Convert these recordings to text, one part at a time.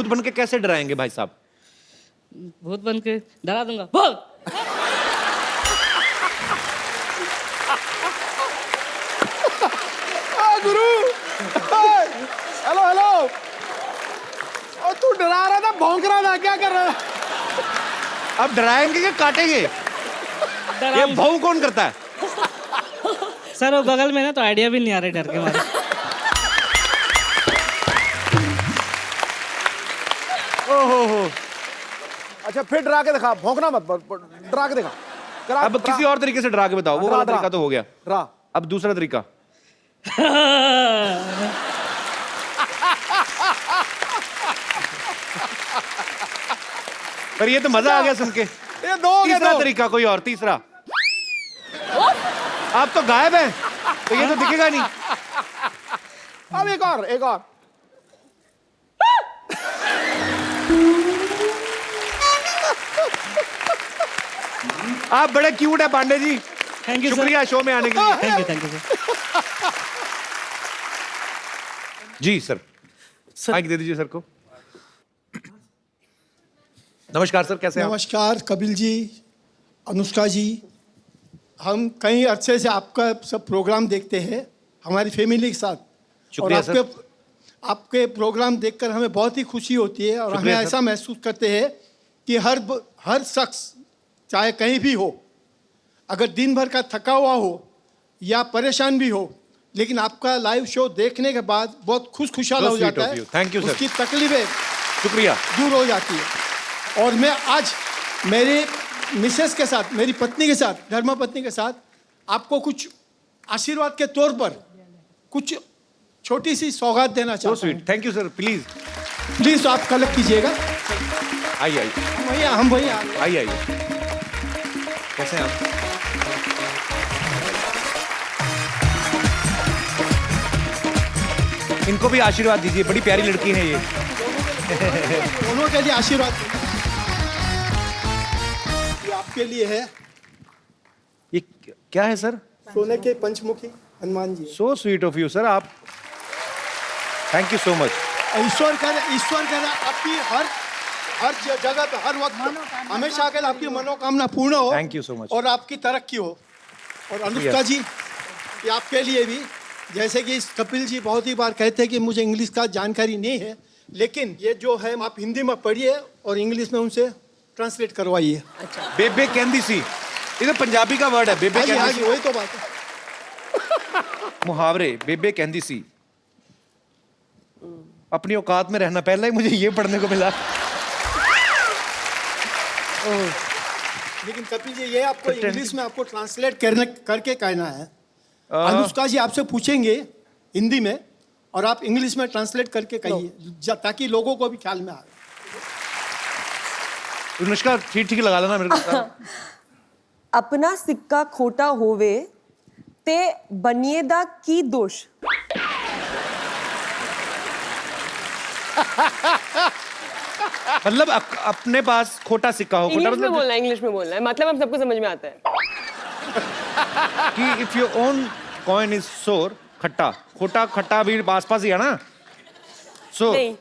बन के कैसे डराएंगे भाई साहब? भूत बन के डरा दूंगा। बोल। गुरु, हेलो हेलो। और तू डरा रहा था, भौंक रहा था, क्या कर रहा था? अब डराएंगे कि काटेंगे? ये भाऊ कौन करता है? सर वो बगल में ना, तो आइडिया भी नहीं आ रही डर के मारे। ओहो। अच्छा फिर डरा के दिखा, भौंकना मत, डरा के दिखा। अब किसी और तरीके से डरा के बताओ। वो वाला तरीका तो हो गया, डरा। अब दूसरा तरीका। पर ये तो मजा आ गया सुन के। ये दो हो गए, तीसरा दो। तरीका कोई और, तीसरा। आप तो गायब हैं, तो ये तो दिखेगा नहीं। अब एक और, एक और। आप बड़े क्यूट है पांडे जी। थैंक यू शुक्रिया शो में आने के लिए। Thank you sir. जी सर, माइक दे दीजिए सर को। नमस्कार सर, कैसे हैं आप? नमस्कार कपिल जी, अनुष्का जी। हम कई अरसे से आपका सब प्रोग्राम देखते हैं हमारी फैमिली के साथ। शुक्रिया और आपके प्रोग्राम देखकर हमें बहुत ही खुशी होती है और हमें शुक्रिया सर। ऐसा महसूस करते हैं कि हर शख्स चाहे कहीं भी हो, अगर दिन भर का थका हुआ हो या परेशान भी हो, लेकिन आपका लाइव शो देखने के बाद बहुत खुशहाल So हो sweet जाता of है। you. Thank you, sir. उसकी तकलीफें शुक्रिया। दूर हो जाती है। और मैं आज मेरे मिसेस के साथ, मेरी पत्नी के साथ, धर्मपत्नी के साथ आपको कुछ आशीर्वाद के तौर पर कुछ छोटी सी सौगात देना सो चाहता हूँ। Sweet, thank you sir. Please please तो आप कलेक्ट कीजिएगा। आइए आइए हम भैया आइए आइए। कैसे हैं आप? इनको भी आशीर्वाद दीजिए, बड़ी प्यारी लड़की है ये। दोनों के लिए आशीर्वाद। ये आपके लिए है, ये क्या है सर? सोने के पंचमुखी Hanuman ji. So sweet of you sir. आप थैंक यू सो मच। ईश्वर करे आपकी हर जगह पे, हर वक्त, हमेशा अगर आपकी मनोकामना पूर्ण हो। Thank you so much. और आपकी तरक्की हो। और अनुष्का जी, ये आपके लिए भी, जैसे कि कपिल जी बहुत ही बार कहते हैं कि मुझे इंग्लिश का जानकारी नहीं है, लेकिन ये जो है आप हिंदी में पढ़िए और इंग्लिश में उनसे ट्रांसलेट करवाइए। बेबे कहंदी सी, ये तो पंजाबी का वर्ड है। बेबे हाँ जी, कहंदी सी, वही तो बात है। मुहावरे। बेबे कहंदी सी, अपनी औकात में रहना। पहले ही मुझे ये पढ़ने को मिला। लेकिन कपिल जी, ये आपको इंग्लिश में आपको ट्रांसलेट करके कहना है। अनुष्का जी आपसे पूछेंगे हिंदी में और आप इंग्लिश में ट्रांसलेट करके कहिए, ताकि लोगों को भी ख्याल में आए। अनुष्का ठीक ठीक लगा लेना मेरे को। अपना सिक्का खोटा होवे ते बनिए दा की दोष। मतलब अपने पास खोटा सिक्का हो। खोटा इंग्लिश में मतलब बोलना है, इंग्लिश में बोलना है, मतलब हम सबको समझ में आता है कि if your own coin is सोर, खट्टा। खोटा खट्टा भी आसपास ही है ना। सो नहीं,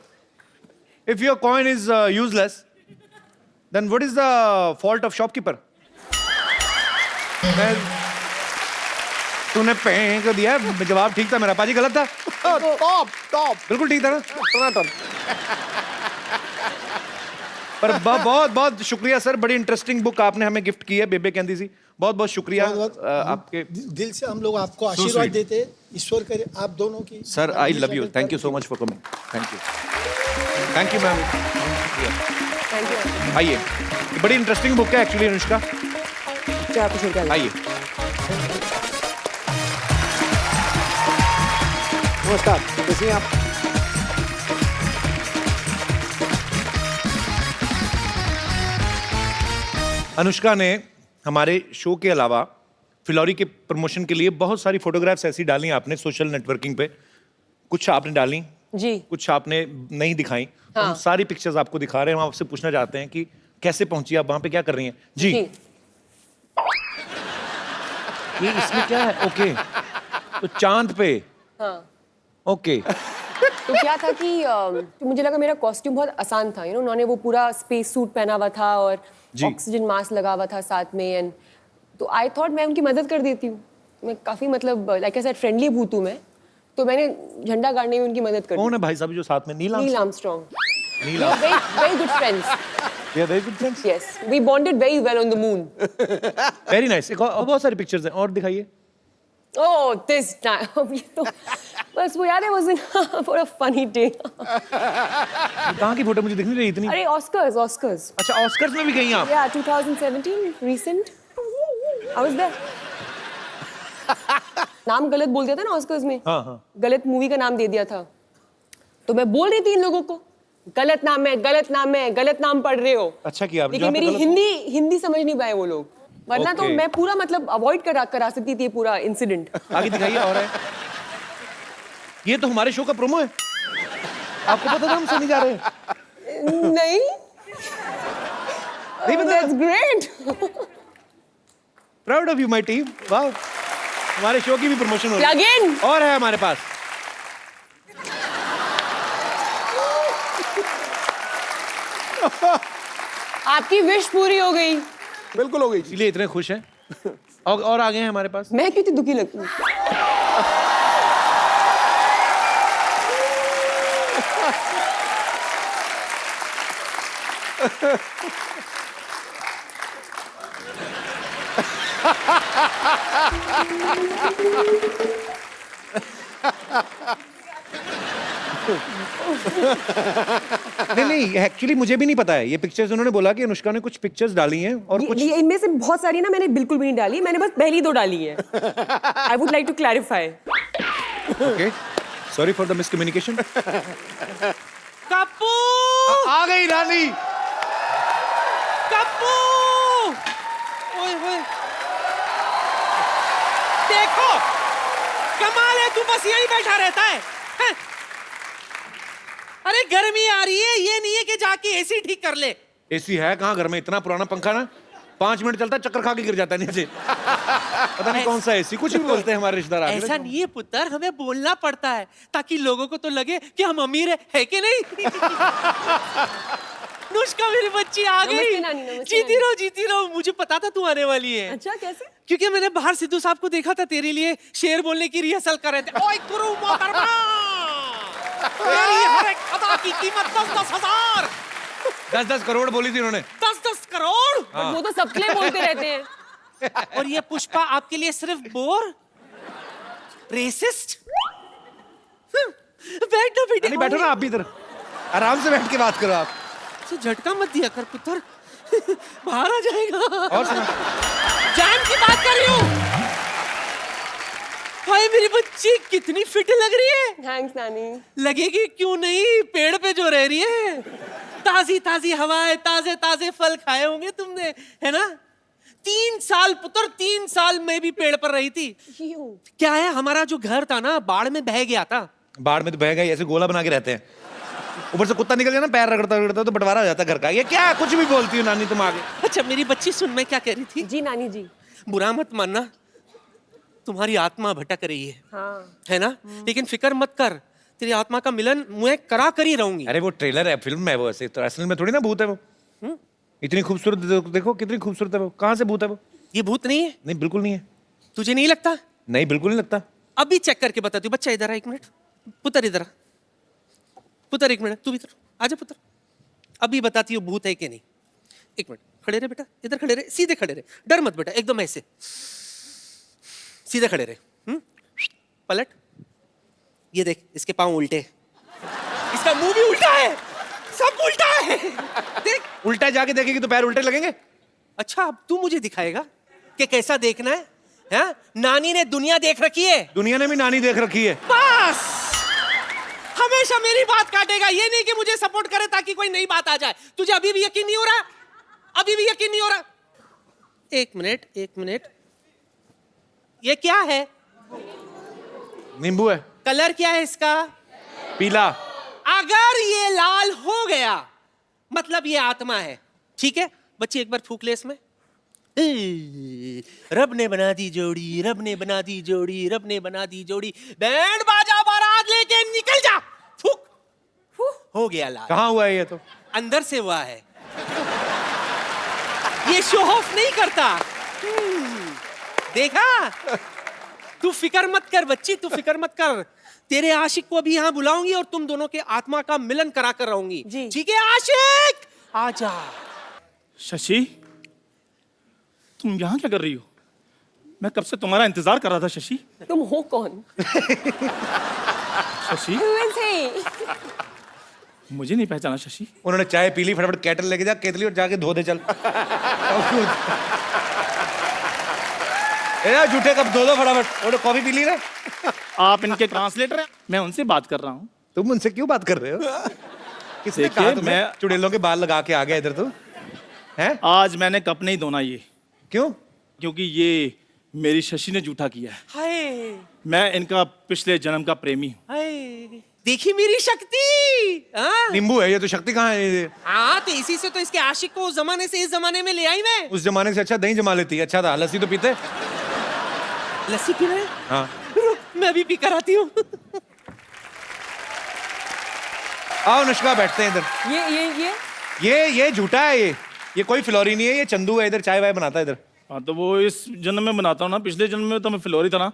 if your coin is useless, then what is the fault of shopkeeper? तूने फेंक दिया। जवाब ठीक था मेरा। पाजी गलत था? टॉप बिल्कुल ठीक था ना? टनाटन। पर बहुत बहुत शुक्रिया सर। बड़ी इंटरेस्टिंग बुक आपने हमें गिफ्ट की है, बेबे कहंदी सी। बहुत बहुत शुक्रिया आपके। दिल से हम लोग आपको आशीर्वाद देते हैं। ईश्वर करे आप दोनों की। Sir I love you. Thank you so much for coming. Thank you ma'am. Thank you. आइए, ये बड़ी इंटरेस्टिंग बुक है एक्चुअली अनुष्का। क्या कुछ क्या आइए। नमस्कार, कैसी हैं आप? अनुष्का ने हमारे शो के अलावा फिलौरी के प्रमोशन के लिए बहुत सारी फोटोग्राफ्स ऐसी डाली आपने सोशल नेटवर्किंग पे। कुछ आपने डाली, जी, कुछ आपने नहीं दिखाई। हाँ। हम सारी पिक्चर्स आपको दिखा रहे हैं। हम आपसे पूछना चाहते हैं कि कैसे पहुंची आप वहां पे, क्या कर रही हैं? जी, ये इसमें क्या है? ओके, तो चांद पे। हाँ। ओके तो क्या था कि मुझे लगा मेरा कॉस्ट्यूम बहुत आसान था, उन्होंने वो पूरा स्पेस सूट पहना हुआ था और ऑक्सीजन मास्क लगा हुआ था साथ में, एंड तो आई थॉट मैं उनकी मदद कर देती हूँ। मैं काफी मतलब लाइक आई सेड फ्रेंडली भूत हूँ मैं, तो मैंने झंडा गाड़ने में उनकी मदद कर दी। कौन है भाई साहब जो साथ में? Neil Armstrong. Neil Very good friends. We are very good friends. Yes, we bonded very well on the moon. Very nice. एक और बहुत सारी पिक्चर्स हैं, और दिखाइए। Oh, this time. ये तो बस वो याद है was for a funny day. कहाँ की फोटो मुझे दिख नहीं रही इतनी? अरे Oscars. अच्छा, ऑस्कर्स में भी गई आप? Yeah, 2017, recent. I was there. नाम गलत बोल दिया था ना ऑस्कर्स में। हाँ। गलत मूवी का नाम दे दिया था, तो मैं बोल रही थी इन लोगों को गलत नाम है, गलत नाम पढ़ रहे हो। अच्छा किया आपने। लेकिन मेरी हिंदी समझ नहीं पाए वो लोग, वरना तो मैं पूरा मतलब अवॉइड करा सकती थी पूरा इंसिडेंट। आगे दिखाइए। और है ये तो हमारे शो का प्रोमो है, आपको पता था हम सुनने जा रहे हैं? नहीं पता? That's great. Proud of you my team. वाह, हमारे शो की भी प्रमोशन हो रही Plug in. है। और है हमारे पास आपकी विश पूरी हो गई। बिल्कुल हो गई। इसलिए इतने खुश हैं। और आगे हैं हमारे पास। मैं क्यों दुखी लगती हूँ? नहीं एक्चुअली मुझे भी नहीं पता है ये पिक्चर्स। उन्होंने बोला कि अनुष्का ने कुछ पिक्चर्स डाली हैं और कुछ इनमें से बहुत सारी ना मैंने बिल्कुल भी नहीं डाली, मैंने बस पहली 2 डाली है। I would like to clarify. Okay, sorry for the miscommunication. Kappu आ गई रानी। कप्पू ओए होए देखो, कमाल है, तू बस यहीं बैठा रहता है, हैं? अरे गर्मी आ रही है, ये नहीं है कि जाके एसी ठीक कर ले। एसी है कहाँ घर में? इतना पुराना पंखा ना 5 मिनट चलता है, चक्कर खा के गिर जाता है नीचे। पता नहीं कौन सा एसी, कुछ भी बोलते हैं हमारे रिश्तेदार। ऐसा नहीं है पुत्र, हमें बोलना पड़ता है ताकि लोगों को तो लगे कि हम अमीर है कि नहीं? अनुष्का मेरी बच्ची आ गई। नमस्ते नानी, नमस्ते जीती रहो। मुझे पता था तू आने वाली है। अच्छा, कैसे? क्योंकि मैंने बाहर सिद्धू साहब को देखा था, तेरे लिए शेर बोलने की रिहर्सल कर रहे थे। ओए गुरु मोहतरमा, मेरी हर एक अदा की कीमत 10-10 हजार। 10-10 करोड़ बोली थी उन्होंने। 10-10 करोड़। But वो तो सबके लिए बोलते रहते हैं। और ये पुष्पा आपके लिए सिर्फ बोर, रेसिस्ट। बैठ ना बेटे। नहीं बैठो ना आप भी इधर, आराम से बैठ के बात करो आप। तो झटका मत दिया कर पुत्र, बाहर आ जाएगा। और सुना, जान की बात कर रही हूँ। हाय मेरी बच्ची कितनी फिट लग रही है। थैंक्स नानी। लगेगी क्यों नहीं, पेड़ पे जो रह रही है। ताजी हवाएं, ताजे फल खाए होंगे तुमने, है ना? 3 साल पुत्र, 3 साल मैं भी पेड़ पर रही थी। क्या है, हमारा जो घर था ना बाढ़ में बह गया था। बाढ़ में तो बह गई, ऐसे गोला बना के रहते हैं, ऊपर से कुत्ता निकल जाए ना, पैर रगड़ता तो बंटवारा हो जाता घर का। ये क्या कुछ भी बोलती हो नानी तुम आगे। अच्छा मेरी बच्ची सुन, मैं क्या कह रही थी। जी नानी जी। बुरा मत मानना, तुम्हारी आत्मा भटक रही है, हाँ। है ना? लेकिन फिक्र मत कर, तेरी आत्मा का मिलन मैं करा कर ही रहूंगी। अरे वो ट्रेलर है, फिल्म है वो, ऐसे तो असल में थोड़ी ना भूत है वो। इतनी खूबसूरत देखो कितनी खूबसूरत है वो। कहाँ से भूत है वो? ये भूत नहीं है। नहीं बिल्कुल नहीं है। तुझे नहीं लगता? नहीं बिल्कुल नहीं लगता। अभी चेक करके बताती हूँ। बच्चा इधर आ, 1 मिनट। पुत्र इधर आ, पुत्र 1 मिनट, तू भी इधर आजा पुत्र। अभी बताती हूँ भूत है कि नहीं। 1 मिनट खड़े रहे बेटा, इधर खड़े रहे, सीधे खड़े रहे, डर मत बेटा, एकदम ऐसे सीधे खड़े रहे। पलट, ये देख इसके पांव उल्टे, इसका मुंह भी उल्टा है, सब उल्टा है। देख, उल्टा जाके देखेगी तो पैर उल्टे लगेंगे। अच्छा अब तू मुझे दिखाएगा कि कैसा देखना है, हाँ? नानी ने दुनिया देख रखी है। दुनिया ने भी नानी देख रखी है। बस हमेशा मेरी बात काटेगा, ये नहीं कि मुझे सपोर्ट करे ताकि कोई नई बात आ जाए। तुझे अभी भी यकीन नहीं हो रहा? अभी भी यकीन नहीं हो रहा? 1 मिनट 1 मिनट, ये क्या है? नींबू है। कलर क्या है इसका? पीला। अगर ये लाल हो गया मतलब ये आत्मा है, ठीक है? बच्ची एक बार फूक ले इसमें। रब ने बना दी जोड़ी, रब ने बना दी जोड़ी, रब ने बना दी जोड़ी। बैंड बाजा बारात लेके निकल जा, फूक। हो गया लाल। कहाँ हुआ है ये तो? अंदर से हुआ है। ये शो ऑफ नहीं करता। देखा? तू फिक्र मत कर बच्ची, तू फिक्र मत कर। तेरे आशिक को भी यहाँ बुलाऊंगी और तुम दोनों के आत्मा का मिलन करा कर रहूंगी। जी। ठीक है आशिक, आजा। शशि, तुम यहाँ क्या कर रही हो? मैं कब से तुम्हारा इंतजार कर रहा था शशि। तुम हो कौन? Shashi, Who is he? मुझे नहीं पहचाना शशि। उन्होंने चाय पी ली, फटाफट केटल लेके जा केतली और जाके धो दे चल। ए यार झूठे कब धो दो फटाफट, और कॉफी पी ली ना। आप इनके ट्रांसलेटर हैं, मैं उनसे बात कर रहा हूँ। तुम उनसे क्यों बात कर रहे हो? किसने देखिए, कहा तुम्हें मैं- चुड़ैलों के बाल लगा के आ गया इधर तो? हैं? आज मैंने कप नहीं धोना ये, क्यों? क्योंकि ये मेरी शशि ने झूठा किया है। हाय मैं इनका पिछले जन्म का प्रेमी हूँ। हाय, देखी मेरी शक्ति। हाँ? नींबू है ये तो, शक्ति कहाँ है ये? हाँ, तो इसी से तो इसके आशिक को उस जमाने से इस जमाने में ले आई मैं। उस जमाने से अच्छा दही जमा लेती। अच्छा था, लस्सी तो पीते। लस्सी पी रहे? हाँ रुक, मैं भी पी कर आती हूँ। आओ अनुष्का, बैठते हैं इधर। ये झूठा है ये कोई फिलौरी नहीं है, ये चंदू है, इधर चाय वाय बनाता है इधर। हाँ, तो वो इस जन्म में बनाता हूँ ना, पिछले जन्म में तो मैं फिलौरी था ना।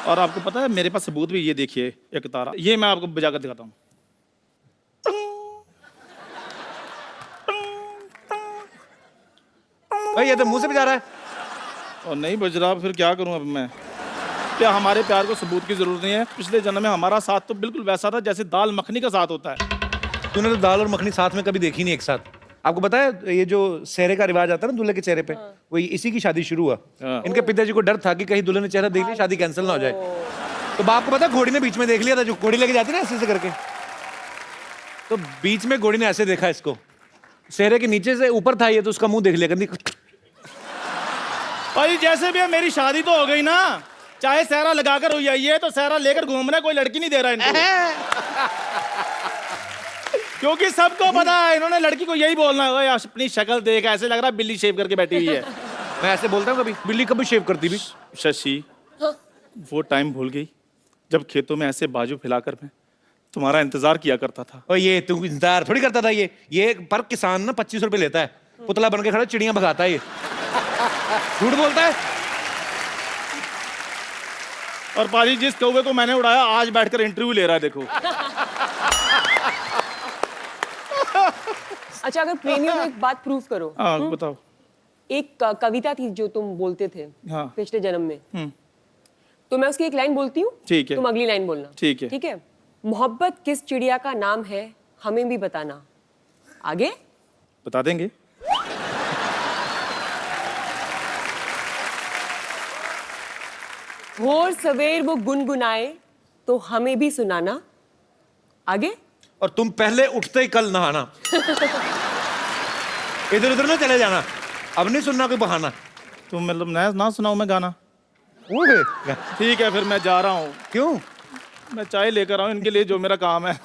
और आपको पता है मेरे पास सबूत भी, ये देखिए एक तारा, ये मैं आपको बजा कर दिखाता हूँ। भाई ये तो मुंह से बजा रहा है। और नहीं बज रहा, फिर क्या करूं अब मैं? क्या हमारे प्यार को सबूत की जरूरत नहीं है? पिछले जन्म में हमारा साथ तो बिल्कुल वैसा था जैसे दाल मखनी का साथ होता है। तूने तो दाल और मखनी साथ में कभी देखी नहीं एक साथ। आपको पता है ये जो सेहरे का रिवाज आता है ना दूल्हे के चेहरे पे, वो इसी की शादी शुरू हुआ। हाँ। इनके पिताजी को डर था कि कहीं दूल्हे ने चेहरा देख लिया शादी कैंसिल ना हो जाए। तो बाप को पता है घोड़ी ने बीच में देख लिया था, जो घोड़ी लेके जाती ना ऐसे ऐसे करके, तो बीच में घोड़ी ने ऐसे देखा इसको, सेहरे के नीचे से ऊपर था ये, तो उसका मुंह देख लिया, कहती भाई जैसे भी है, मेरी शादी तो हो गई ना, चाहे सहरा लगाकर हो जाइए, तो सहरा लेकर घूम रहे, कोई लड़की नहीं दे रहा इनको। क्योंकि सबको पता है इन्होंने लड़की को यही बोलना है, "ओए, अपनी शक्ल देख, ऐसे लग रहा है बिल्ली शेव करके बैठी हुई है।" मैं ऐसे बोलता हूँ कभी, बिल्ली कभी शेव करती भी। शशि, वो टाइम भूल गई जब खेतों में ऐसे बाजू फैलाकर मैं तुम्हारा इंतजार किया करता था। और ये तू इंतजार थोड़ी करता था, ये पर किसान ना 25 रुपए लेता है, पुतला बन के खड़ा चिड़ियां भगाता है ये। झूठ बोलता है। और पाजी जिस कौवे को मैंने उड़ाया आज बैठकर इंटरव्यू ले रहा है, देखो। अच्छा, अगर प्रेमी हो तो एक बात प्रूव करो। हाँ बताओ। एक कविता थी जो तुम बोलते थे हाँ। पिछले जन्म में, तो मैं उसकी एक लाइन बोलती हूँ, ठीक है। तुम अगली लाइन बोलना। ठीक है। ठीक है। मोहब्बत किस चिड़िया का नाम है, हमें भी बताना। आगे बता देंगे। भोर सवेर वो गुनगुनाए तो हमें भी सुनाना। आगे और तुम पहले उठते ही कल नहाना। इधर उधर ना चले जाना, अब नहीं सुनना कोई बहाना। तुम मतलब ना सुनाऊं मैं गाना? ओए, ठीक है, फिर मैं जा रहा हूँ। क्यों? मैं चाय लेकर आऊँ इनके लिए, जो मेरा काम है।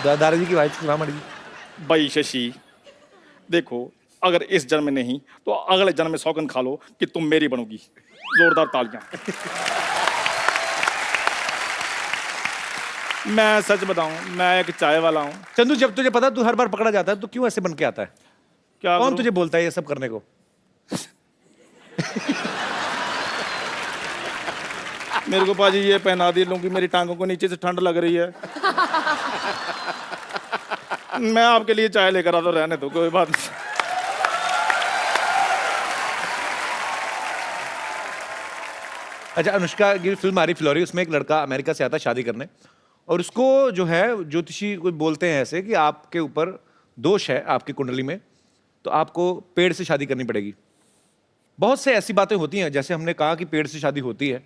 दादाजी की वाइफ सलाम अलैकुम। भाई शशि, देखो, अगर इस जन्म में नहीं तो अगले जन्म में सौगंध खा लो कि तुम मेरी बनोगी। जोरदार तालियां। मैं सच बताऊं, मैं एक चाय वाला हूं। चंदू, जब तुझे पता तू हर बार पकड़ा जाता है तो क्यों ऐसे बन के आता है? क्या कौन करूं? तुझे बोलता है ये सब करने को? मेरे को पाजी ये पहना दी लूं कि मेरी टांगों को नीचे से ठंड लग रही है। मैं आपके लिए चाय लेकर आता, रहने दो, कोई बात नहीं। अच्छा, अनुष्का की फिल्म आ रही फिलौरी, उसमें एक लड़का अमेरिका से आता है शादी करने, और उसको जो है ज्योतिषी कोई बोलते हैं ऐसे कि आपके ऊपर दोष है आपकी कुंडली में, तो आपको पेड़ से शादी करनी पड़ेगी। बहुत से ऐसी बातें होती हैं, जैसे हमने कहा कि पेड़ से शादी होती है,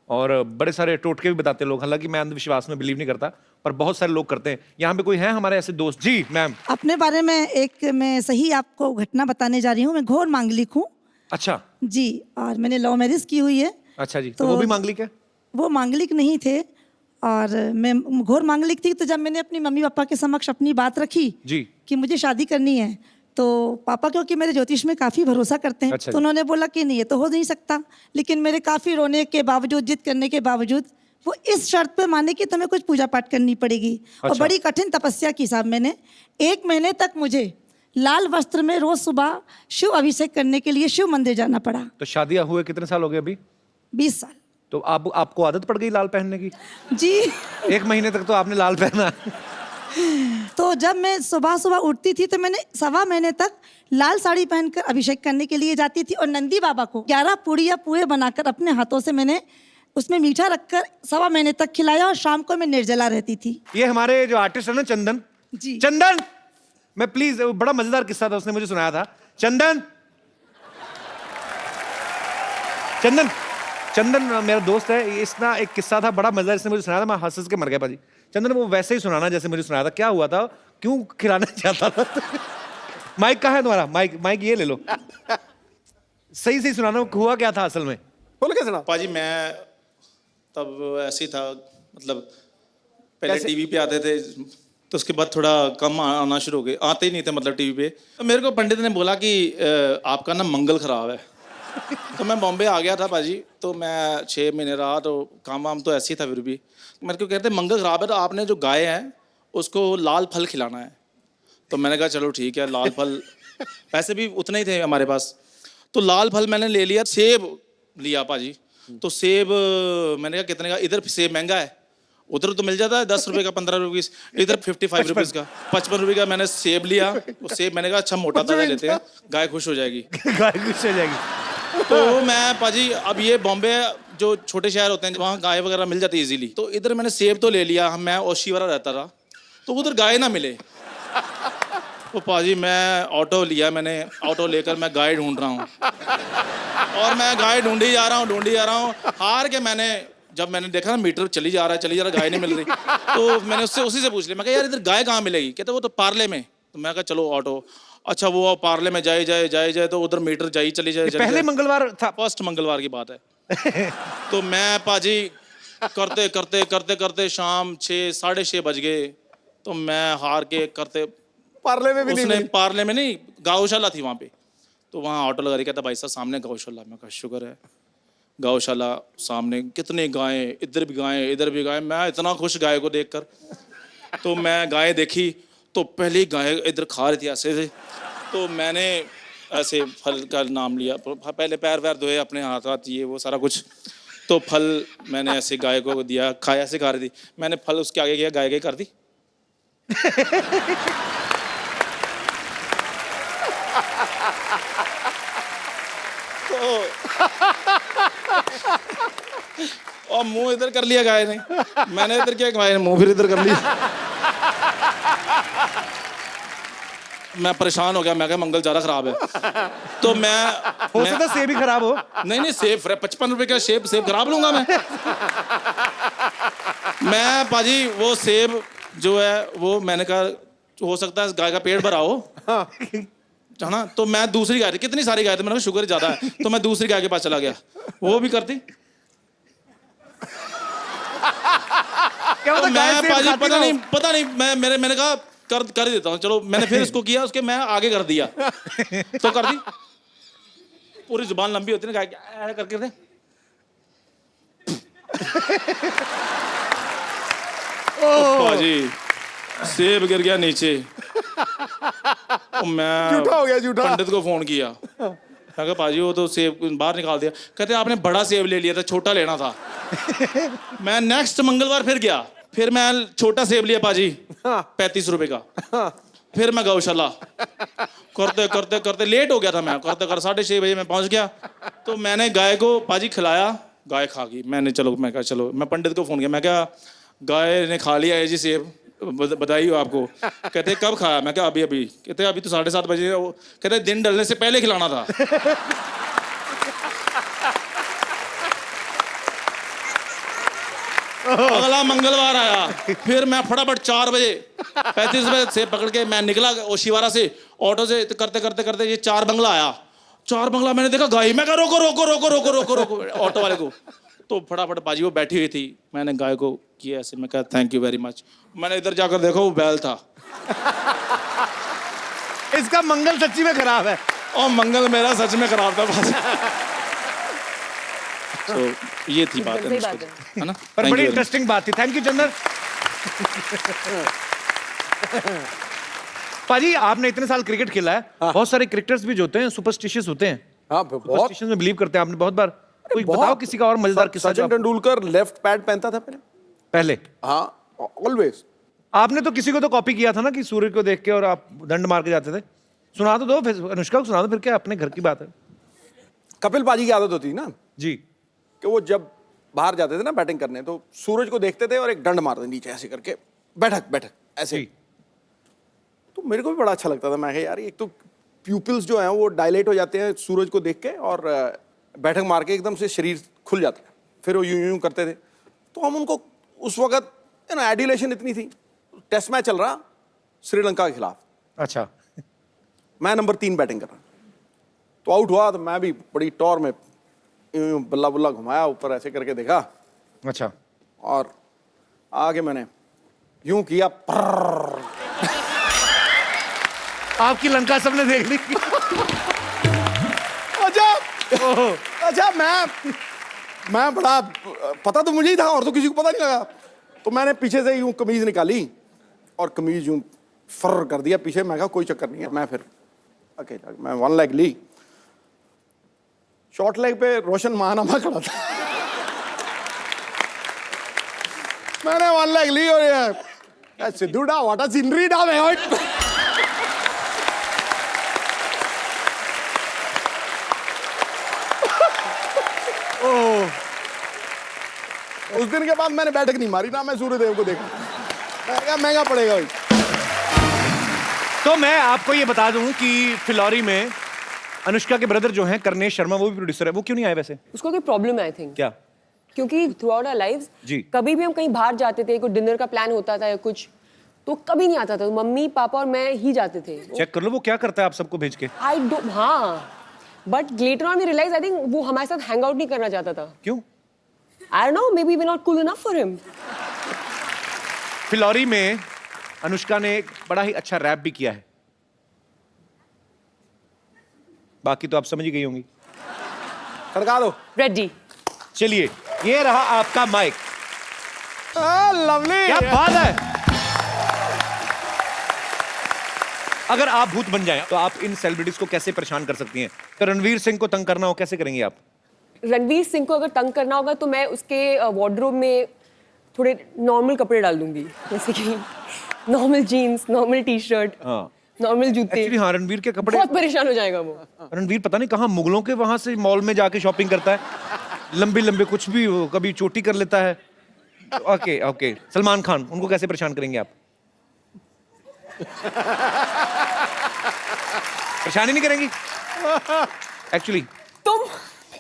और बड़े सारे टोटके भी बताते हैं लोग। हालांकि मैं अंधविश्वास में बिलीव नहीं करता, पर बहुत सारे लोग करते हैं। यहाँ पे कोई है हमारे ऐसे दोस्त? जी मैम। अपने बारे में एक मैं सही आपको घटना बताने जा रही हूँ। मैं घोर मांगलिक हूँ अच्छा जी, और मैंने लव मैरिज की हुई है। अच्छा जी, तो वो भी मांगलिक है? वो मांगलिक नहीं थे, और मैं घोर मांगलिक थी। तो जब मैंने अपनी मम्मी पापा के समक्ष अपनी बात रखी जी कि मुझे शादी करनी है, तो पापा क्योंकि मेरे ज्योतिष में काफ़ी भरोसा करते हैं, अच्छा तो उन्होंने बोला कि नहीं, ये तो हो नहीं सकता। लेकिन मेरे काफ़ी रोने के बावजूद, जिद करने के बावजूद वो इस शर्त पे माने कि तुम्हें कुछ पूजा पाठ करनी पड़ेगी। और अच्छा। बड़ी कठिन तपस्या की साहब मैंने। 1 महीने तक मुझे लाल वस्त्र में रोज सुबह शिव अभिषेक करने के लिए शिव मंदिर जाना पड़ा। तो शादियां हुए कितने साल हो गए अभी? 20 साल। तो आपको आदत पड़ गई लाल पहनने की? जी। 1 महीने तक तो आपने लाल पहना। तो जब मैं सुबह सुबह उठती थी तो मैंने 1.25 महीने तक लाल साड़ी पहनकर अभिषेक करने के लिए जाती थी। और नंदी बाबा को 11 पूड़ियाँ पुए बनाकर अपने हाथों से मैंने उसमें मीठा रखकर 1.25 महीने तक खिलाया। और शाम को मैं निर्जला रहती थी। ये हमारे जो आर्टिस्ट है ना चंदन जी। चंदन, मैं प्लीज, बड़ा मजेदार किस्सा था, उसने मुझे सुनाया था। चंदन चंदन चंदन मेरा दोस्त है, इसना एक किस्सा था बड़ा मजेदार, इसने मुझे सुनाया था, मैं हंस हंस के मर गया पाजी। चंदन वो वैसे ही सुनाना जैसे मुझे सुनाया था। क्या हुआ था, क्यों खिलाना चाहता था? माइक कहाँ है तुम्हारा? माइक ये ले लो। सही सही सुनाना, हुआ क्या था असल में? बोल के सुना। पाजी मैं तब ऐसे ही था, मतलब पहले कैसे? टीवी पे आते थे तो उसके बाद थोड़ा कम आना शुरू हो गए, आते ही नहीं थे मतलब टीवी पे। तो मेरे को पंडित ने बोला कि आपका ना मंगल खराब है। तो मैं बॉम्बे आ गया था पाजी, तो मैं 6 महीने रहा, तो काम वाम तो ऐसे ही था। फिर भी मेरे को कहते मंगल खराब है तो आपने जो गाय है उसको लाल फल खिलाना है। तो मैंने कहा चलो ठीक है, लाल फल, पैसे भी उतने ही थे हमारे पास। तो लाल फल मैंने ले लिया, सेब लिया पाजी। तो सेब मैंने कहा कितने का, इधर सेब महंगा है, उधर तो मिल जाता है 10 रुपए का, 15 रुपए, इधर 55 रुपीज़ का, 55 रुपए का मैंने सेब लिया। वो सेब मैंने कहा अच्छा मोटा ताजा लेते हैं, गाय खुश हो जाएगी। गाय खुश हो जाएगी। तो मैं पाजी, अब ये बॉम्बे जो छोटे शहर होते हैं वहाँ गाय वगैरह मिल जाती है इजीली। तो इधर मैंने सेब तो ले लिया, मैं ओशीवारा रहता था, तो उधर गाय ना मिले। तो पाजी मैं ऑटो लिया, मैंने ऑटो लेकर मैं गाय ढूंढ रहा हूँ, और मैं गाय ढूंढी जा रहा हूँ। हार के जब मैंने देखा ना मीटर चली जा रहा है, गाय नहीं मिल रही, तो मैंने उसी से पूछ लिया, मैं कहा यार इधर गाय कहाँ मिलेगी? कहते वो तो पार्ले में। तो मैं कहा चलो ऑटो, अच्छा वो पार्ले में जाए तो उधर मीटर चली जाए। पहले मंगलवार था? फर्स्ट मंगलवार की बात है। तो मैं पाजी करते शाम 6 साढ़े 6 बज गए। तो मैं हार के करते, पार्ले में भी नहीं उसने मिली। पार्ले में नहीं, गौशाला थी वहाँ पे, तो वहाँ ऑटो लगा रही, कहता भाई साहब सामने गौशाला। मैं कहा शुक्र है, गौशाला सामने, कितने गायें, इधर भी गायें इधर भी गायें। मैं इतना खुश गाय को देखकर। तो मैं गाय देखी तो पहली गाय इधर खा रही थी ऐसे से। तो मैंने ऐसे फल का नाम लिया, पहले पैर वैर धोए अपने हाथ ये वो सारा कुछ। तो फल मैंने ऐसे गाय को दिया, खाया, ऐसे खा रही थी। मैंने फल उसके आगे किया, गाय कर दी। और मुंह इधर कर लिया गाय ने, मैंने इधर किया, गाय ने मुंह फिर इधर कर लिया। मैं परेशान हो गया, मैं कहा मंगल ज़्यादा खराब है। तो हो सकता है सेब ही खराब हो। नहीं सेब 55 रुपए का सेब खराब लूंगा मैं पाजी वो सेब जो है वो मैंने कहा हो सकता है गाय का पेट भरा हो, है ना। तो मैं दूसरी गाय थी, कितनी सारी गाय थी, मैंने कहा शुगर ज्यादा है, तो मैं दूसरी गाय के पास चला गया, वो भी करती। क्या तो होता गाय मैं सेब पाजी खाती ना हो? पता नहीं मैंने कहा कर ही देता हूँ, चलो मैंने फिर उसको किया, उसके मैं आगे कर दिया तो कर दी। पूरी जुबान लंबी होती है ना गाय की, करके दे। पाजी सेब गिर गया नीचे। मैं झूठा हो गया, झूठा। पंडित को फोन किया, मैं कहा पाजी वो तो सेब बाहर निकाल दिया। कहते आपने बड़ा सेब ले लिया था, छोटा लेना था। मैं नेक्स्ट मंगलवार फिर गया, फिर मैं छोटा सेब लिया पाजी 35 रुपए का। फिर मैं गौशाला करते लेट हो गया था, मैं करते 6:30 बजे मैं पहुंच गया। तो मैंने गाय को पाजी खिलाया, गाय खा गई। मैं कहा चलो, मैं पंडित को फोन किया, मैं क्या गाय ने खा लिया है जी सेब, बधाई हो आपको। कहते कब खाया? मैं क्या अभी। कहते अभी तो 7:30 बजे। कहते दिन ढलने से पहले खिलाना था। अगला मंगलवार आया, फिर मैं फटाफट 4 बजे 35 रुपए से पकड़ के मैं निकला ओशीवारा से, ऑटो से करते ये 4 बंगला आया। 4 बंगला मैंने देखा गाय, मैं कहा रोको ऑटो वाले को। तो फटाफट बाजी वो बैठी हुई थी, मैंने गाय को किया ऐसे, मैं कहा थैंक यू वेरी मच। मैंने इधर जाकर देखा वो बैल था। इसका मंगल सच्ची में खराब है। और मंगल मेरा सच में खराब था। तो ये थी बात सही अनुष्का बात जी, है। है ना? पर Thank बड़ी you very much. इंटरेस्टिंग बात थी। थैंक यू चंदन। पाजी आपने इतने साल क्रिकेट खेला है, बहुत सारे क्रिकेटर्स भी जो होते हैं सुपरस्टिशियस होते हैं, हाँ बहुत सुपरस्टिशन में बिलीव करते हैं। आपने बहुत बार कोई बहुत। बताओ किसी का और मजेदार किस्सा जो सचिन आपको- तेंदुलकर लेफ्ट पैड पहनता था पहले। पहले हाँ ऑलवेज। आपने तो किसी को तो कॉपी किया था ना कि सूर्य को देख के और आप दंड मार के जाते थे। सुना तो दो फिर अनुष्का को, सुना दो फिर, क्या अपने घर की बात है। कपिल पाजी की आदत होती थी ना जी कि वो जब बाहर जाते थे ना बैटिंग करने, तो सूरज को देखते थे और एक डंड मारते नीचे ऐसे करके, बैठक बैठक ऐसे। जी। तो मेरे को भी बड़ा अच्छा लगता था। मैं कहा यार एक तो प्यूपिल्स जो हैं वो डायलेट हो जाते हैं सूरज को देख के, और बैठक मार के एकदम से शरीर खुल जाता है, फिर वो यूं यूं करते थे। तो हम उनको उस वक्त एडिलेशन इतनी थी। टेस्ट मैच चल रहा श्रीलंका के खिलाफ, अच्छा। मैं नंबर 3 बैटिंग कर रहा, तो आउट हुआ तो मैं भी बड़ी टॉर में यूं यूं बल्ला बुल्ला घुमाया, ऊपर ऐसे करके देखा अच्छा। और आगे मैंने यूं किया, पर्र। आपकी लंका सबने देख ली। अच्छा मैं बड़ा, पता तो मुझे ही था और तो किसी को पता नहीं लगा। तो मैंने पीछे से यूं कमीज निकाली और कमीज यूं फर कर दिया पीछे। मैं कहा कोई चक्कर नहीं है। मैं फिर अकेला मैं 1 लेग ली, शॉर्ट लेग पे रोशन महानामा खड़ा था। मैंने 1 लेग ली और ये सिद्धूडा वाटा सीनरी डा मैं उस दिन के बाद मैंने बैठक नहीं मारी ना, मैं सूर्यदेव को देखा। मैं कहा महंगा पड़ेगा भाई। तो मैं आपको ये बता दूं कि फिलौरी में अनुष्का के ब्रदर जो हैं करनेश शर्मा, वो भी प्रोड्यूसर है, वो क्यों नहीं आए वैसे? उसको कोई प्रॉब्लम है आई थिंक, क्या? क्योंकि थ्रू आउट आवर लाइव्स जी। कभी भी हम कहीं बाहर जाते थे, कोई डिनर का प्लान होता था या कुछ, तो कभी नहीं आता था। मम्मी पापा और मैं ही जाते थे। चेक कर लो वो क्या करता है आप सबको भेज के। आई डोंट, हाँ, but later on we realise I think वो हमारे साथ हैंग आउट नहीं करना चाहता था। क्यों? I don't know, maybe we not cool enough for him. Phillauri में अनुष्का ने एक बड़ा ही अच्छा रैप भी किया है, बाकी तो आप समझ ही गई होंगी। खड़का दो। रेडी। चलिए ये रहा आपका माइक। लवली। क्या बात है। अगर आप भूत बन जाएं तो आप इन सेलिब्रिटीज को कैसे परेशान कर सकती हैं? तो रणवीर सिंह को तंग करना हो कैसे करेंगी आप? रणवीर सिंह को अगर तंग करना होगा तो मैं उसके वार्डरोब में थोड़े नॉर्मल कपड़े डाल दूंगी, जैसे कि normal jeans, normal T shirt, हाँ। नॉर्मल जूते। एक्चुअली हाँ, रणवीर के कपड़े, बहुत परेशान हो जाएगा वो। रणवीर पता नहीं कहाँ मुगलों के वहां से मॉल में जाके शॉपिंग करता है, लंबे लंबे कुछ भी हो, कभी चोटी कर लेता है। ओके ओके, सलमान खान, उनको कैसे परेशान करेंगे आप? परेशानी नहीं करेंगी एक्चुअली? तुम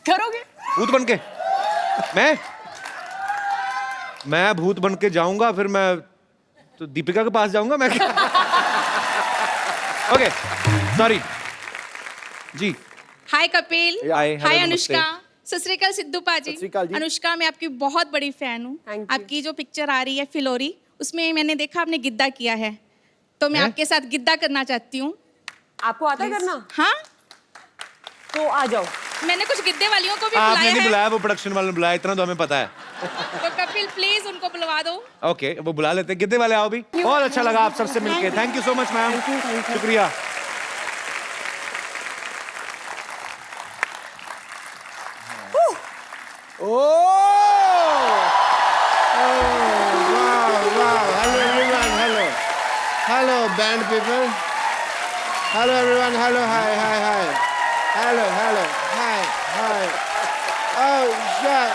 करोगे? भूत बन के? मैं भूत बन के जाऊंगा, फिर मैं तो दीपिका के पास जाऊंगा मैं। ओके सॉरी जी। हाय कपिल, हाय, हेलो, हाय नमस्ते। अनुष्का, सत श्री अकाल सिद्धू पाजी। सत श्री अकाल जी। अनुष्का, मैं आपकी बहुत बड़ी फैन हूँ। Thank you। आपकी जो पिक्चर आ रही है फिलौरी, उसमें मैंने देखा आपने गिद्दा किया है, तो मैं हैं? आपके साथ गिद्दा करना चाहती हूँ। आपको आता है करना? हाँ, तो आ जाओ। मैंने कुछ गिद्दे वालियों को भी आपने बुलाया नहीं है, बुलाया, वो प्रोडक्शन वाले ने बुलाया, इतना तो हमें पता है। तो कपिल प्लीज उनको बुलवा दो। ओके वो बुला लेते हैं, गिद्दे वाले आओ भी। बहुत अच्छा लगा आप सबसे मिलके, thank you so much ma'am, शुक्रिया। Hello, band people. Hello, everyone. Hello, hi, hi, hi. Hello, hello, hi, hi. Oh, shit.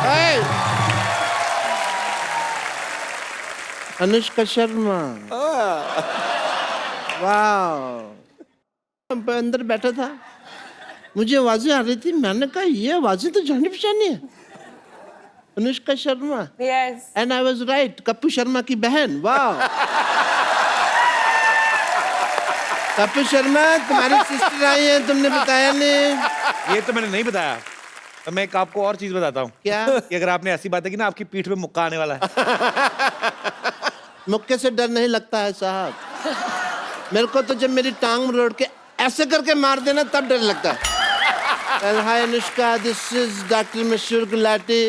Hey! Anushka Sharma. वाह। अंदर बैठा था, मुझे आवाजें आ रही थी, मैंने कहा ये आवाजें तो जानी पहचानी है, Anushka Sharma. Yes. And I was right, Kappu Sharma की बहन। वाह। कप्पू शर्मा तुम्हारी सिस्टर आई है, तुमने बताया नहीं। ये तो मैंने नहीं बताया। तो मैं एक आपको और चीज बताता हूँ। क्या? कि अगर आपने ऐसी बातें की ना, आपकी पीठ पे मुक्का आने वाला है। मुक्के से डर नहीं लगता है साहब, मेरे को तो जब मेरी टांग मरोड़ के ऐसे करके मार देना तब डर लगता है। Well, hi Anushka, this is Dr. Mashur Gulati.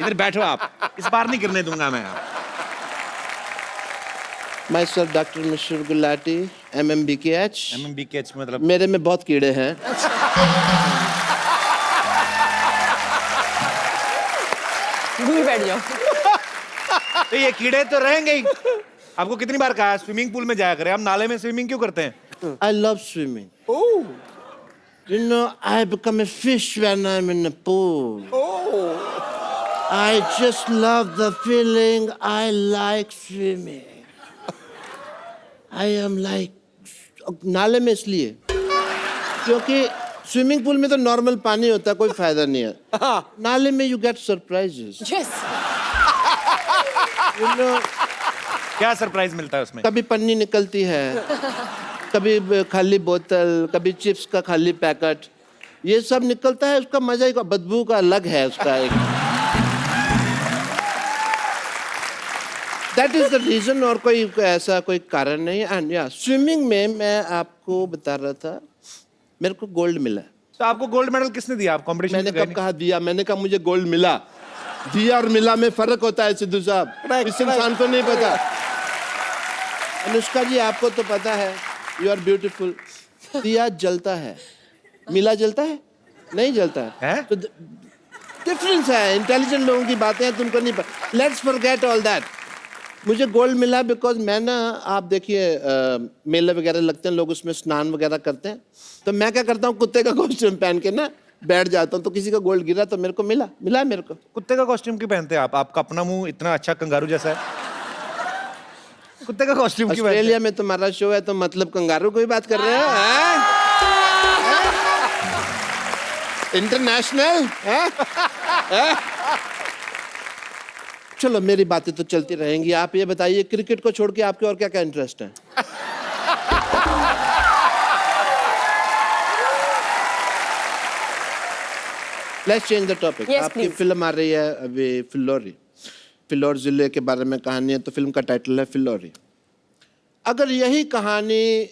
इधर बैठो आप, इस बार नहीं गिरने दूंगा मैं। Myself, Dr. Mashur Gulati, MMBKH. MMBKH मतलब मेरे में बहुत कीड़े हैं। दूर बैठ जाओ। तो ये कीड़े तो रहेंगे ही। आपको कितनी बार कहा स्विमिंग पूल में जाया करें, हम नाले में स्विमिंग क्यों करते हैं? I love swimming. Oh. You know, I become a fish when I'm in the pool. Oh. I just love the feeling. I like swimming. I am like नाले में इसलिए क्योंकि स्विमिंग पूल में तो नॉर्मल पानी होता है, कोई फायदा नहीं है। नाले में you get surprises. Yes. You know, क्या सरप्राइज मिलता है उसमें? कभी पन्नी निकलती है, कभी खाली बोतल, कभी चिप्स का खाली पैकेट, ये सब निकलता है। उसका मजा ही बदबू का अलग है उसका एक। That is the reason, और कोई ऐसा कोई कारण नहीं। एंड या स्विमिंग में मैं आपको बता रहा था, मेरे को गोल्ड मिला। तो आपको गोल्ड मेडल किसने दिया? आप कॉम्पिटिशन मैंने कब कहा दिया? मैंने कहा मुझे गोल्ड मिला। दिया और मिला में फर्क होता है सिद्धू साहब, इस इंसान को नहीं पता। अनुष्का जी आपको तो पता है, यू आर ब्यूटीफुल। दिया जलता है, मिला जलता है? नहीं जलता है। तो डिफरेंस है, इंटेलिजेंट लोगों की बातें हैं, तुमको नहीं पता। Let's forget all that. मुझे गोल्ड मिला बिकॉज मैं ना, आप देखिए मेले वगैरह लगते हैं, लोग उसमें स्नान वगैरह करते हैं, तो मैं क्या करता हूँ, कुत्ते का कॉस्ट्यूम पहन के ना बैठ जाता हूँ, तो किसी का गोल्ड गिरा तो मेरे को मिला मेरे को। कुत्ते का कॉस्ट्यूम क्यों पहनते हैं आप? आपका अपना मुंह इतना अच्छा कंगारू जैसा है, कुत्ते का कॉस्ट्यूम क्यों? ऑस्ट्रेलिया में तुम्हारा शो है तो मतलब कंगारू की बात कर रहे हो? इंटरनेशनल। चलो मेरी बातें तो चलती रहेंगी, आप ये बताइए क्रिकेट को छोड़ के आपके और क्या क्या इंटरेस्ट है? Let's change the topic. आपकी फिल्म आ रही है अभी, फिलौरी। फिलौर जिले के बारे में कहानी है, तो फिल्म का टाइटल है फिलौरी। अगर यही कहानी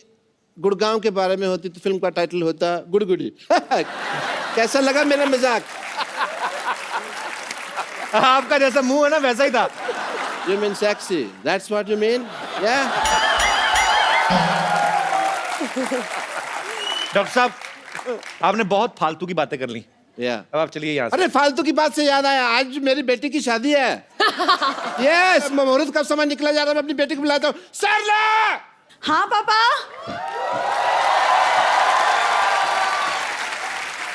गुड़गांव के बारे में होती तो फिल्म का टाइटल होता गुड़गुड़ी। कैसा लगा मेरा मजाक? आपका जैसा मुंह है ना वैसा ही था। You mean sexy? That's what you mean? Yeah. Doctor साहब, आपने बहुत फालतू की बातें कर ली। अब आप चलिए यहाँ से। अरे फालतू की बात से याद आया, आज मेरी बेटी की शादी है। यस, मुहूर्त का समय निकला जा रहा है, मैं अपनी बेटी को बुलाता हूँ। सरला! हाँ पापा।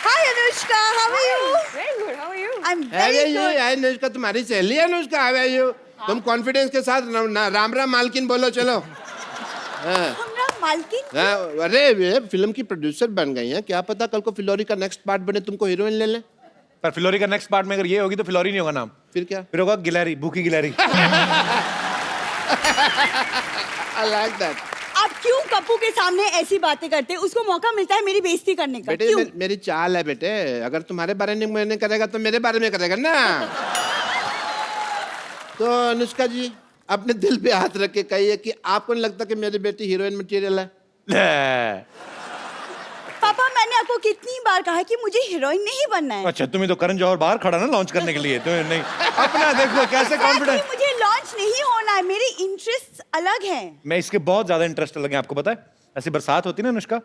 Hi Anushka, how are you? Very good. How are you? I'm very good. Anushka तुम्हारी सहेली है अनुष्का, हाउ आर यू? तुम कॉन्फिडेंस के साथ राम राम मालकिन बोलो, चलो। हमरा मालकिन? अरे ये फिल्म की प्रोड्यूसर बन गई हैं, क्या पता कल को फिलौरी का नेक्स्ट पार्ट बने, तुमको हीरोइन ले लें। पर फिलौरी का नेक्स्ट पार्ट में अगर ये होगी तो फिलौरी नहीं होगा नाम, फिर क्या? फिर होगा गिलहरी, भूखी गिलहरी। I like that. आप क्यों कप्पू के सामने ऐसी बातें करते हैं? उसको मौका मिलता है मेरी बेइज्जती करने का। बेटे मेरी चाल है बेटे, अगर तुम्हारे बारे में मैंने करेगा तो मेरे बारे में करेगा ना। तो अनुष्का जी अपने दिल पे हाथ रख के कहिए कि आपको नहीं लगता कि मेरी बेटी हीरोइन मटेरियल है? पापा मैंने आपको कितनी बार कहा है कि मुझे हीरोइन नहीं बनना है। अच्छा, तुम्हें तो करण जौहर बाहर खड़ा ना लॉन्च करने के लिए, तुम्हें नहीं। अपना देखो कैसे कॉन्फिडेंस। मुझे लॉन्च नहीं होना है, मेरी इंटरेस्ट अलग है। मैं इसके बहुत ज्यादा इंटरेस्ट लगे, आपको पता है। ऐसी बरसात होती ना अनुष्का,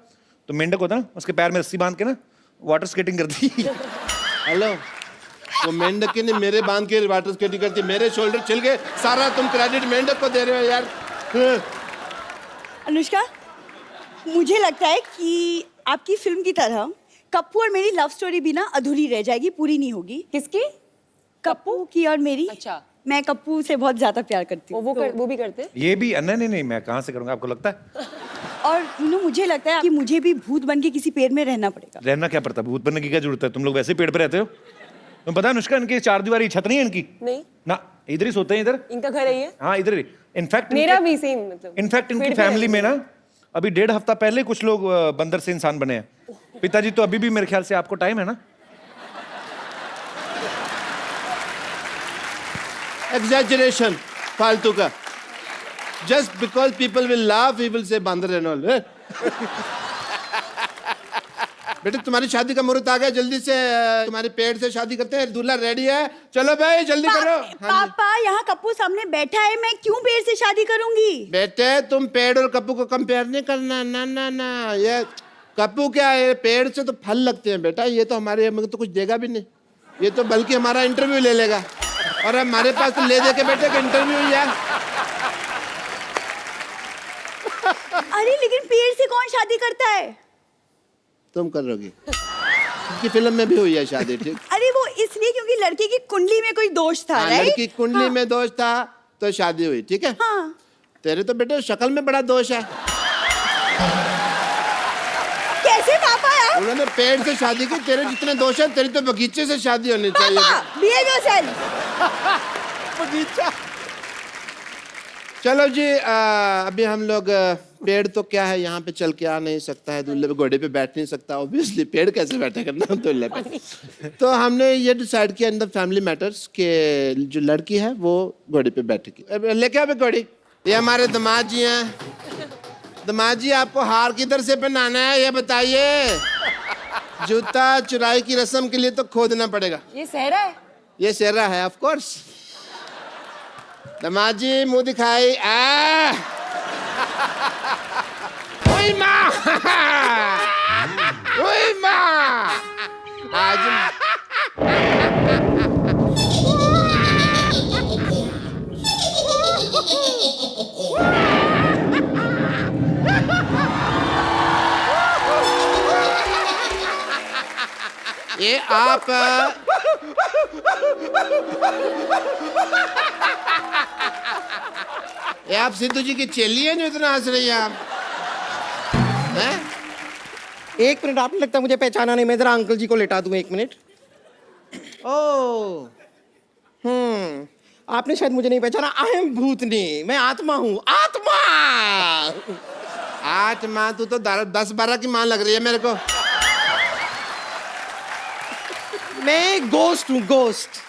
तो मेंढक होता ना, उसके पैर में रस्सी बांध के ना वाटर स्केटिंग करती। हेलो, वो मेंढक ने मेरे बांध के वाटर स्केटिंग करती, मेरे शोल्डर छिल गए, सारा तुम क्रेडिट मेंढक को दे रहे हो यार। अनुष्का, मुझे लगता है कि आपकी फिल्म की तरह कप्पू और मेरी लव स्टोरी भी ना अधूरी रह जाएगी, पूरी नहीं होगी। किसकी? कप्पू की और मेरी। अच्छा। मैं कप्पू से बहुत ज्यादा प्यार करती हूँ। वो भी करते हैं? ये भी? नहीं, मैं कहाँ से करूँगा, आपको लगता है? और मुझे लगता है कि मुझे भी भूत बन के किसी पेड़ में रहना पड़ेगा। रहना क्या पड़ता है? भूत बनने की क्या जरूरत है? तुम लोग वैसे ही पेड़ पे रहते हो। तुम्हें पता है अनुष्का, इनकी 4 दीवारी छत नहीं है इनकी। नहीं ना, इधर ही सोते हैं, इधर। इनका घर है ये? हाँ इधर ही। इनफैक्ट मेरा भी सेम, मतलब इनफैक्ट इनकी फैमिली में ना अभी 1.5 हफ्ता पहले कुछ लोग बंदर से इंसान बने हैं। पिताजी तो अभी भी मेरे ख्याल से, आपको टाइम है ना? एग्जैजरेशन फालतू का। Just because people will laugh he will say बंदर एंड ऑल। बेटे तुम्हारी शादी का मुहूर्त आ गया, जल्दी से तुम्हारे पेड़ से शादी करते हैं, दूल्हा रेडी है, चलो भाई जल्दी करो। हाँ जी। पापा यहाँ कप्पू सामने बैठा है, मैं क्यों पेड़ से शादी करूंगी? बेटे तुम पेड़ और कप्पू को कंपेयर नहीं करना, ना ना ना, ये कप्पू क्या है, पेड़ से तो फल लगते हैं बेटा, ये तो हमारे हमें तो कुछ देगा भी नहीं, ये तो बल्कि हमारा इंटरव्यू ले लेगा, और हमारे पास तो ले दे के बेटे का इंटरव्यू ही है। अरे लेकिन पेड़ से कौन शादी करता है? तुम करोगी, उनकी फिल्म में भी हुई है शादी, ठीक? अरे वो इसलिए क्योंकि लड़की की कुंडली में कोई दोष था, हाँ, राइट? लड़की कुंडली में दोष था तो शादी हुई, ठीक है? हाँ। तेरे तो बेटे शक्ल में बड़ा दोष है। कैसे पापा यार? उन्होंने पेड़ से शादी की, तेरे जितने दोष है, तेरी तो बगीचे से शादी होनी चाहिए। behave yourself। बगीचा। चलो जी, अभी हम लोग पेड़ तो क्या है, यहाँ पे चल के आ नहीं सकता है, दूल्हे पे घोड़े पे बैठ नहीं सकता, ऑब्वियसली पेड़ कैसे बैठा करना दूल्हे पे। तो हमने ये डिसाइड किया इन द फैमिली मैटर्स कि जो लड़की है वो घोड़े पे बैठेगी। लेके आओ घोड़ी। ये हमारे दामाद जी हैं। दामाद जी आपको हार किधर से पहनाना है ये बताइए? जूता चुराई की रस्म के लिए तो खोदना पड़ेगा। ये सहरा है? ये सेहरा है, ऑफ कोर्स। दामाद जी मुंह दिखाई। ओए माँ, ओए माँ, आज ये आप ये आप सिद्धू जी की चेली है जो इतना हंस रही है आप? हैं? एक मिनट, आपने लगता है मुझे पहचाना नहीं, मैं जरा अंकल जी को लेटा दूं, एक मिनट। ओ, आपने शायद मुझे नहीं पहचाना, आई एम भूतनी, मैं आत्मा हूँ, आत्मा। आत्मा, तू तो 10-12 की मां लग रही है मेरे को। मैं गोस्ट हूँ, गोस्ट।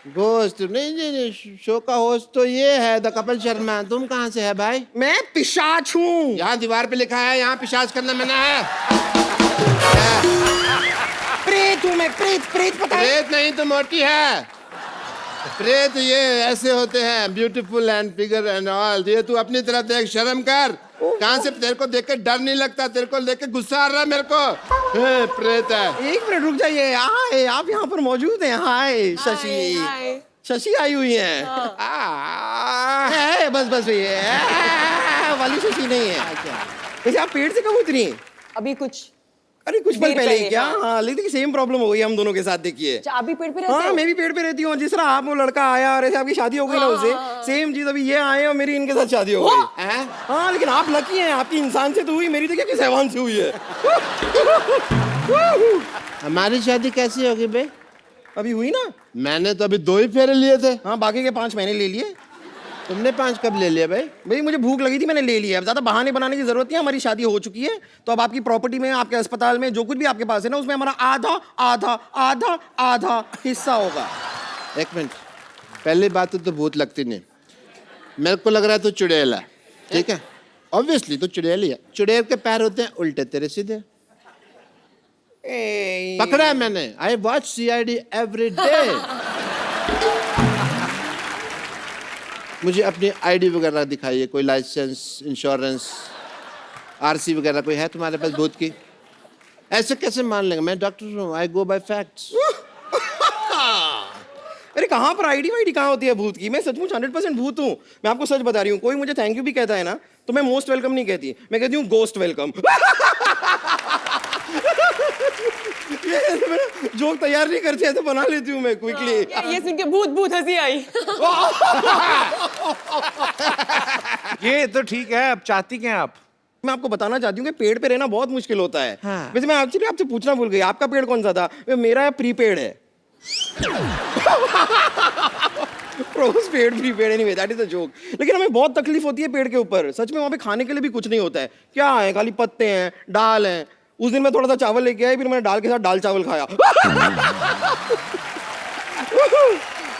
गोस्ट नहीं, नहीं, शो का होस्ट तो ये है द कपिल शर्मा। तुम कहाँ से है भाई? मैं पिशाच हूँ। यहाँ दीवार पे लिखा है, यहाँ पिशाच करना मना है। प्रेत हूँ मैं, प्रेत, प्रेत पता है? प्रेत नहीं तो मोटी है। प्रेत ये ऐसे होते हैं, beautiful and figure and all. ये तू अपनी तरफ देख, शर्म कर। कहाँ से तेरे को देख के डर नहीं लगता? तेरे को देख के गुस्सा आ रहा है मेरे को। प्रेत है। एक मिनट रुक जाइए। हाय, आप यहाँ पर मौजूद हैं? हाय शशि, शशि आई हुई है। बस बस ये वाली शशि नहीं है। वैसे आप पेड़ से कब उतरी? अभी कुछ अरे कुछ पल देर पहले पहले, क्या? हाँ। हाँ, लेकिन सेम प्रॉब्लम हो गई हम दोनों के साथ, देखिए। अच्छा, आप भी पेड़ पे रहते हाँ, हो? मैं भी पेड़ पे रहती हूँ। जिस तरह आप वो लड़का आया और ऐसे आपकी शादी हो गई ना उसे, सेम चीज अभी ये आए और मेरी इनके साथ शादी हो गई। हाँ, लेकिन आप लकी हैं, आपकी इंसान से तो हुई, मेरी तो क्या किस हैवान से हुई है। हमारी शादी कैसी होगी बे? अभी हुई ना। मैंने तो अभी 2 ही फेरे लिए थे। हाँ, बाकी के 5 मैंने ले लिए। तुमने 5 कब ले लिया भाई? भाई मुझे भूख लगी थी, मैंने ले लिया। अब ज्यादा बहाने बनाने की जरूरत नहीं है, हमारी शादी हो चुकी है। तो अब आपकी प्रॉपर्टी में, आपके अस्पताल में, जो कुछ भी आपके पास है ना, उसमें हमारा आधा आधा आधा आधा हिस्सा होगा। एक मिनट, पहली बात तो भूत लगती नहीं, मेरे को लग रहा है तो चुड़ैल है, ठीक है? ऑब्वियसली तो चुड़ैल ही है। चुड़ैल के पैर होते हैं उल्टे, तेरे सीधे। पकड़ा है मैंने। I watch CID every day. मुझे अपनी ID वगैरह दिखाइए, कोई लाइसेंस, इंश्योरेंस, RC वगैरह कोई है तुम्हारे पास भूत की? ऐसे कैसे मान लेंगे? मैं डॉक्टर हूँ, आई गो बाय फैक्ट्स। अरे कहाँ पर ID वाईडी कहाँ होती है भूत की? मैं सचमुच 100% भूत हूँ। मैं आपको सच बता रही हूँ। कोई मुझे थैंक यू भी कहता है ना, तो मैं मोस्ट वेलकम नहीं कहती, मैं कहती हूँ गोस्ट वेलकम। जोक तैयार नहीं करती है तो बना लेती हूँ मैं क्विकली। ये सुन के भूत भूत हंसी आई। ये तो ठीक है, अब चाहती क्या हैं आप? मैं आपको बताना चाहती हूँ कि पेड़ पे रहना बहुत मुश्किल होता है। हाँ। वैसे मैं एक्चुअली आपसे पूछना भूल गई, आपका पेड़ कौन सा था? मेरा प्रीपेड है। पेड़ प्रीपेड है, नहीं, दैट इज अ जोक। लेकिन हमें बहुत तकलीफ होती है पेड़ के ऊपर, सच में। वहाँ पे खाने के लिए भी कुछ नहीं होता है। क्या है? खाली पत्ते हैं, दाल है। उस दिन मैं थोड़ा सा चावल लेके आया, फिर मैंने दाल के साथ दाल चावल खाया।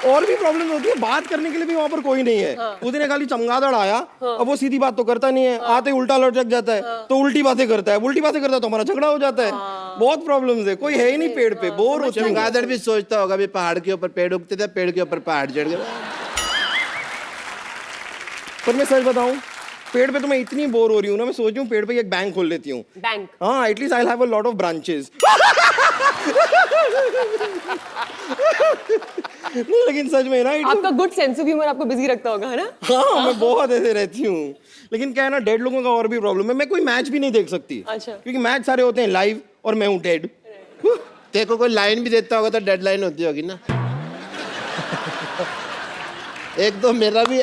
और भी प्रॉब्लम होती है, बात करने के लिए भी वहां पर कोई नहीं है। उस दिन खाली चमगादड़ आया, अब वो सीधी बात तो करता नहीं है, आते उल्टा लटक जाता है, तो उल्टी बातें करता है, उल्टी बातें करता है तो हमारा झगड़ा हो जाता है। बहुत प्रॉब्लम्स है, कोई है ही नहीं पेड़ पे, बोर होते हैं। चमगादड़ भी सोचता होगा भी पहाड़ के ऊपर पेड़ उगते थे, पेड़ के ऊपर पहाड़ चढ़ गए। पर मैं सच बताऊं, पेड़ पे तो मैं इतनी बोर हो रही हूँ ना, मैं सोच रही हूँ पेड़ पे एक बैंक खोल लेती हूँ। बैंक? हाँ, at least I have a lot of branches. नहीं, लेकिन सच में ना, आपका गुड सेंस ऑफ ह्यूमर आपको बिजी रखता होगा, है ना? हाँ, मैं बहुत ऐसे रहती हूँ। लेकिन क्या है ना, डेड लोगों का और भी प्रॉब्लम है, मैं कोई मैच भी नहीं देख सकती। अच्छा। क्योंकि मैच सारे होते हैं लाइव और मैं हूँ डेड। तेरे को कोई लाइन भी देता होगा तो डेडलाइन होती होगी ना। एक तो मेरा भी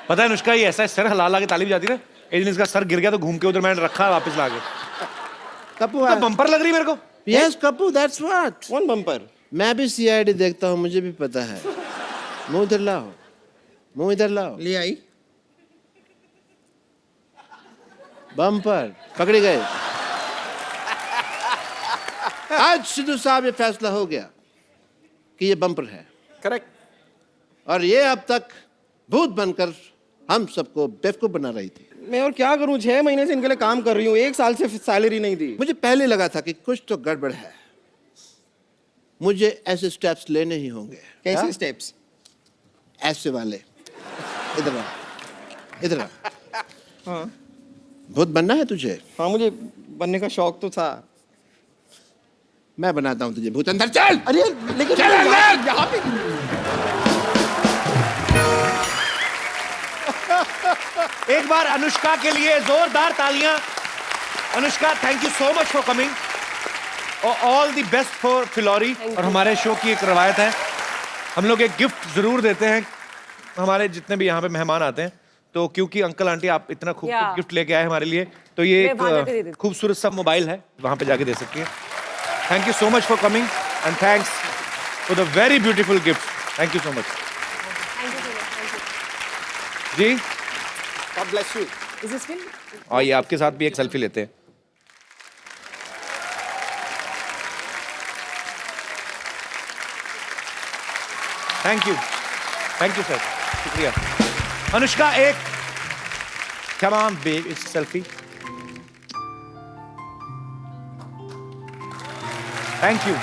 पता है अनुष्का, ये ऐसा है, सर हिला ला के ताली बजाती ना, एक दिन इसका सर गिर गया तो घूम के उधर मैंने रखा वापस ला के। कपूर तो बम्पर लग रही मेरे को। Yes Kapoor, that's what. कौन बम्पर? मैं भी सीआईडी देखता हूँ, मुझे भी पता है। मुंह इधर लाओ, मुंह इधर लाओ। ले आई। बम्पर पकड़े गए। आज सिद्धू साहब ये फैसला हो गया कि ये बम्पर है। करेक्ट। और ये अब तक भूत बनकर हम सबको बेवकूफ बना रही थी। मैं और क्या करूं, 6 महीने से इनके लिए काम कर रही हूँ, 1 साल से सैलरी नहीं दी। मुझे पहले लगा था कि कुछ तो गड़बड़ है, मुझे ऐसे स्टेप्स लेने ही होंगे। कैसे स्टेप्स? ऐसे वाले। इधर आ, इधर आ। हाँ भूत बनना है तुझे? हाँ, मुझे बनने का शौक तो था। मैं बनाता हूँ तुझे भूत। अंदर चल। अरे लेकिन चल अंदर। यहाँ पे एक बार अनुष्का के लिए जोरदार तालियां। Anushka, thank you so much for coming और all the best for Phillauri. और हमारे शो की एक रवायत है, हम लोग एक गिफ्ट जरूर देते हैं हमारे जितने भी यहाँ पे मेहमान आते हैं। तो क्योंकि अंकल आंटी आप इतना खूबसूरत गिफ्ट लेके आए हमारे लिए, तो ये एक खूबसूरत सा मोबाइल है, वहां पे जाके दे सकती है। Thank you so much for coming and thanks for the very beautiful gift. Thank you so much जी। God bless you. Is this film? और ये आपके साथ भी एक सेल्फी लेते हैं। थैंक यू सर, शुक्रिया। अनुष्का, एक come on big selfie. Thank you.